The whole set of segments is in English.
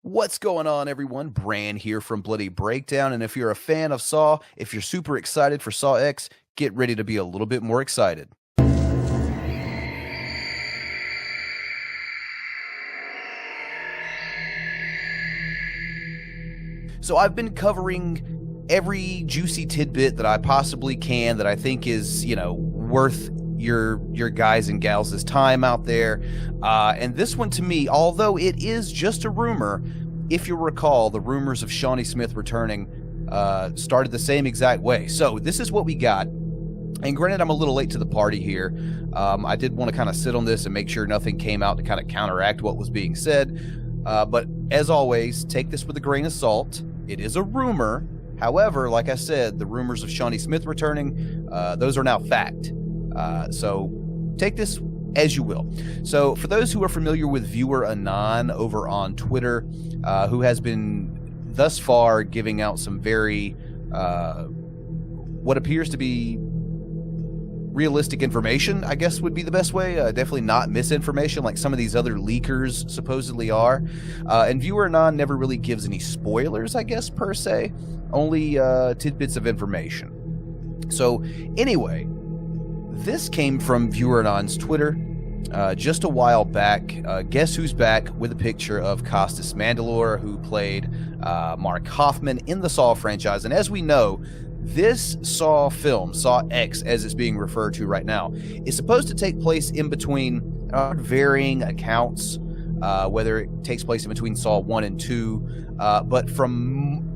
What's going on, everyone? Bran here from Bloody Breakdown, and if you're a fan of Saw, if you're super excited for Saw X, get ready to be a little bit more excited. So I've been covering every juicy tidbit that I possibly can that I think is, worth your guys and gals' time out there. And this one to me, although it is just a rumor, if you recall, the rumors of Shawnee Smith returning started the same exact way. So this is what we got. And granted, I'm a little late to the party here. I did want to kind of sit on this and make sure nothing came out to kind of counteract what was being said. But as always, take this with a grain of salt. It is a rumor. However, like I said, the rumors of Shawnee Smith returning, those are now fact. So take this as you will. So for those who are familiar with viewer Anon over on Twitter, who has been thus far giving out some very, what appears to be realistic information, I guess would be the best way. Definitely not misinformation like some of these other leakers supposedly are. And viewer Anon never really gives any spoilers, I guess, per se. Only tidbits of information. So anyway, this came from viewer Anon's Twitter just a while back. Guess who's back with a picture of Costas Mandylor, who played Mark Hoffman in the Saw franchise. And as we know, this Saw film, Saw X as it's being referred to right now, is supposed to take place in between varying accounts, whether it takes place in between Saw 1 and 2. But from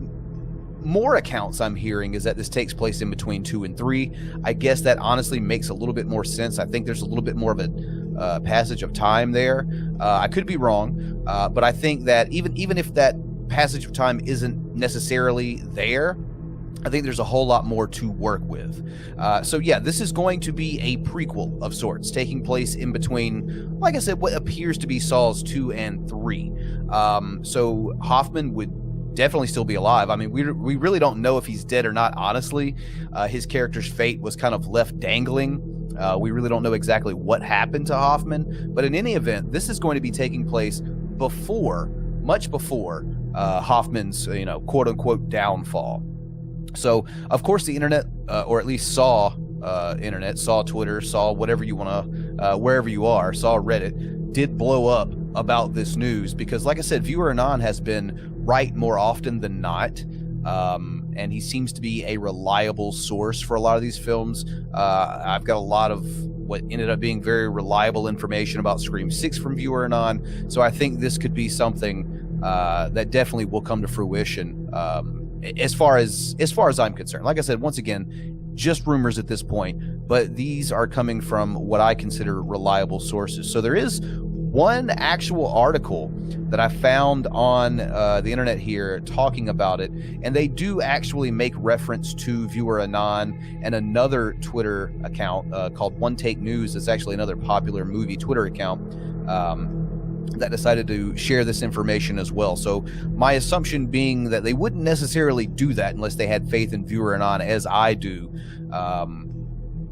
more accounts I'm hearing is that this takes place in between 2 and 3. I guess that honestly makes a little bit more sense. I think there's a little bit more of a passage of time there. I could be wrong, but I think that even if that passage of time isn't necessarily there, I think there's a whole lot more to work with. So yeah, this is going to be a prequel of sorts, taking place in between, like I said, what appears to be Saws 2 and 3. So Hoffman would definitely still be alive. I mean, we really don't know if he's dead or not, honestly. His character's fate was kind of left dangling. We really don't know exactly what happened to Hoffman. But in any event, this is going to be taking place much before Hoffman's, quote-unquote downfall. So, of course, the internet, or at least Saw internet, Saw Twitter, Saw whatever you want to, wherever you are, Saw Reddit, did blow up about this news because, like I said, viewer Anon has been right more often than not, and he seems to be a reliable source for a lot of these films. I've got a lot of what ended up being very reliable information about Scream 6 from viewer Anon, so I think this could be something that definitely will come to fruition. As far as I'm concerned, like I said, once again, just rumors at this point, but these are coming from what I consider reliable sources. So there is one actual article that I found on the internet here talking about it, and they do actually make reference to viewer Anon and another Twitter account called One Take News. It's actually another popular movie Twitter account that decided to share this information as well. So my assumption being that they wouldn't necessarily do that unless they had faith in viewer Anon, as I do,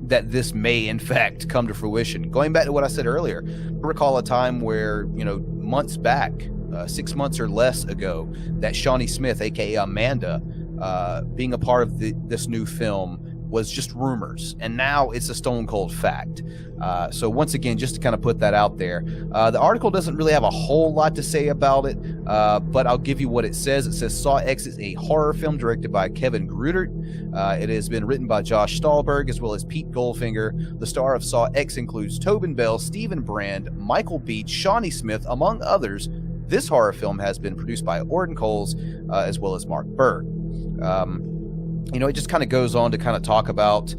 that this may in fact come to fruition. Going back to what I said earlier, I recall a time where, months back, 6 months or less ago, that Shawnee Smith, aka Amanda, being a part of this new film was just rumors, and now it's a stone cold fact. So once again, just to kind of put that out there, the article doesn't really have a whole lot to say about it, but I'll give you what it says. It says Saw X is a horror film directed by Kevin Grutert. It has been written by Josh Stahlberg as well as Pete Goldfinger. The star of Saw X includes Tobin Bell, Stephen Brand, Michael Beach, Shawnee Smith, among others. This horror film has been produced by Orton Coles as well as Mark Berg. It just kind of goes on to kind of talk about,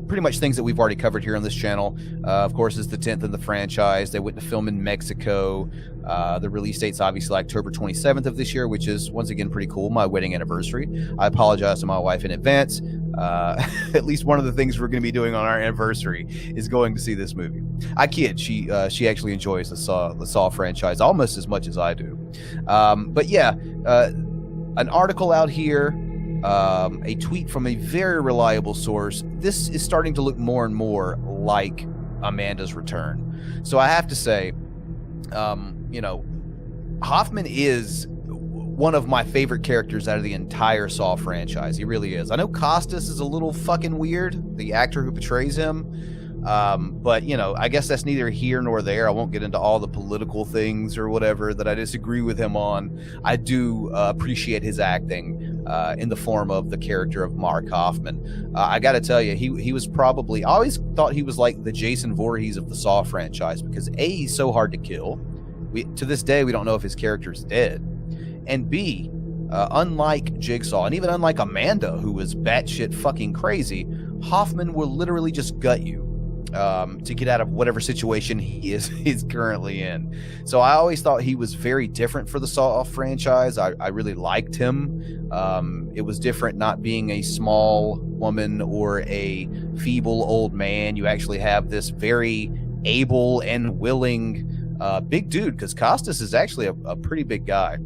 pretty much things that we've already covered here on this channel. Of course, it's the 10th in the franchise. They went to film in Mexico. The release date's obviously October 27th of this year, which is, once again, pretty cool. My wedding anniversary. I apologize to my wife in advance. At least one of the things we're going to be doing on our anniversary is going to see this movie. I kid. She actually enjoys the Saw franchise almost as much as I do. But yeah, an article out here, a tweet from a very reliable source. This is starting to look more and more like Amanda's return. So I have to say, Hoffman is one of my favorite characters out of the entire Saw franchise. He really is. I know Costas is a little fucking weird, the actor who portrays him. But, you know, I guess that's neither here nor there. I won't get into all the political things or whatever that I disagree with him on. I do appreciate his acting in the form of the character of Mark Hoffman. I got to tell you, he was probably, I always thought he was like the Jason Voorhees of the Saw franchise because A, he's so hard to kill. To this day, we don't know if his character's dead. And B, unlike Jigsaw, and even unlike Amanda, who was batshit fucking crazy, Hoffman will literally just gut you to get out of whatever situation he's currently in. So I always thought he was very different for the Saw franchise. I really liked him. It was different not being a small woman or a feeble old man. You actually have this very able and willing big dude, because Costas is actually a pretty big guy.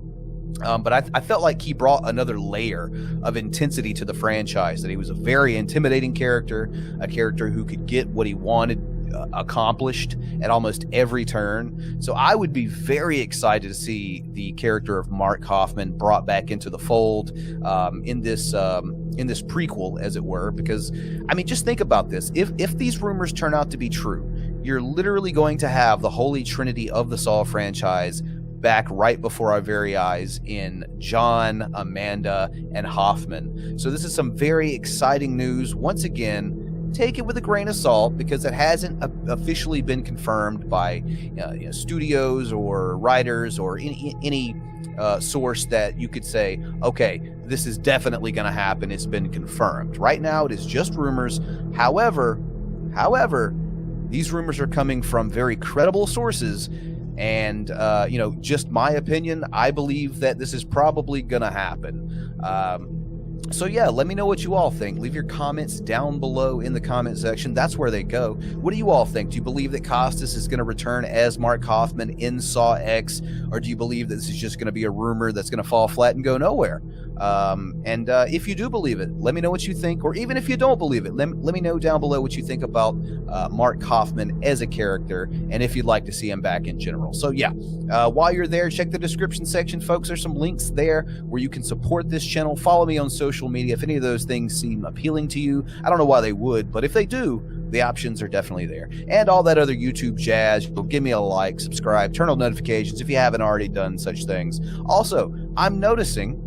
But I felt like he brought another layer of intensity to the franchise, that he was a very intimidating character, a character who could get what he wanted accomplished at almost every turn. So I would be very excited to see the character of Mark Hoffman brought back into the fold in this prequel, as it were, because, I mean, just think about this. If these rumors turn out to be true, you're literally going to have the holy trinity of the Saw franchise back right before our very eyes in John, Amanda, and Hoffman. So this is some very exciting news. Once again, take it with a grain of salt, because it hasn't officially been confirmed by studios or writers or any source that you could say, okay, this is definitely going to happen. It's been confirmed. Right now, it is just rumors. However, these rumors are coming from very credible sources. And, just my opinion, I believe that this is probably going to happen. So yeah, let me know what you all think. Leave your comments down below in the comment section. That's where they go. What do you all think? Do you believe that Costas is going to return as Mark Hoffman in Saw X? Or do you believe that this is just going to be a rumor that's going to fall flat and go nowhere? If you do believe it, let me know what you think. Or even if you don't believe it, let me know down below what you think about Mark Hoffman as a character, and if you'd like to see him back in general. So yeah, while you're there, check the description section, folks. There's some links there where you can support this channel. Follow me on social media if any of those things seem appealing to you. I don't know why they would, but if they do, the options are definitely there. And all that other YouTube jazz. Give me a like, subscribe, turn on notifications if you haven't already done such things. Also, I'm noticing,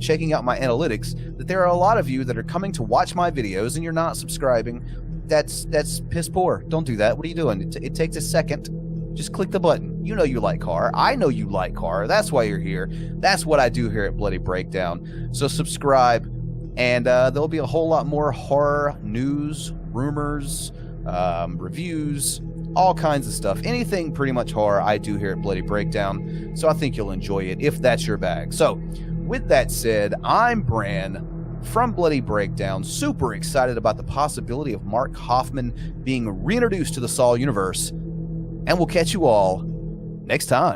checking out my analytics, that there are a lot of you that are coming to watch my videos and you're not subscribing. That's piss poor. Don't do that. What are you doing? It takes a second. Just click the button. You know you like horror. I know you like horror. That's why you're here. That's what I do here at Bloody Breakdown. So subscribe, and there'll be a whole lot more horror news, rumors, reviews, all kinds of stuff. Anything pretty much horror I do here at Bloody Breakdown. So I think you'll enjoy it if that's your bag. So with that said, I'm Bran from Bloody Breakdown, super excited about the possibility of Mark Hoffman being reintroduced to the Saw universe. And we'll catch you all next time.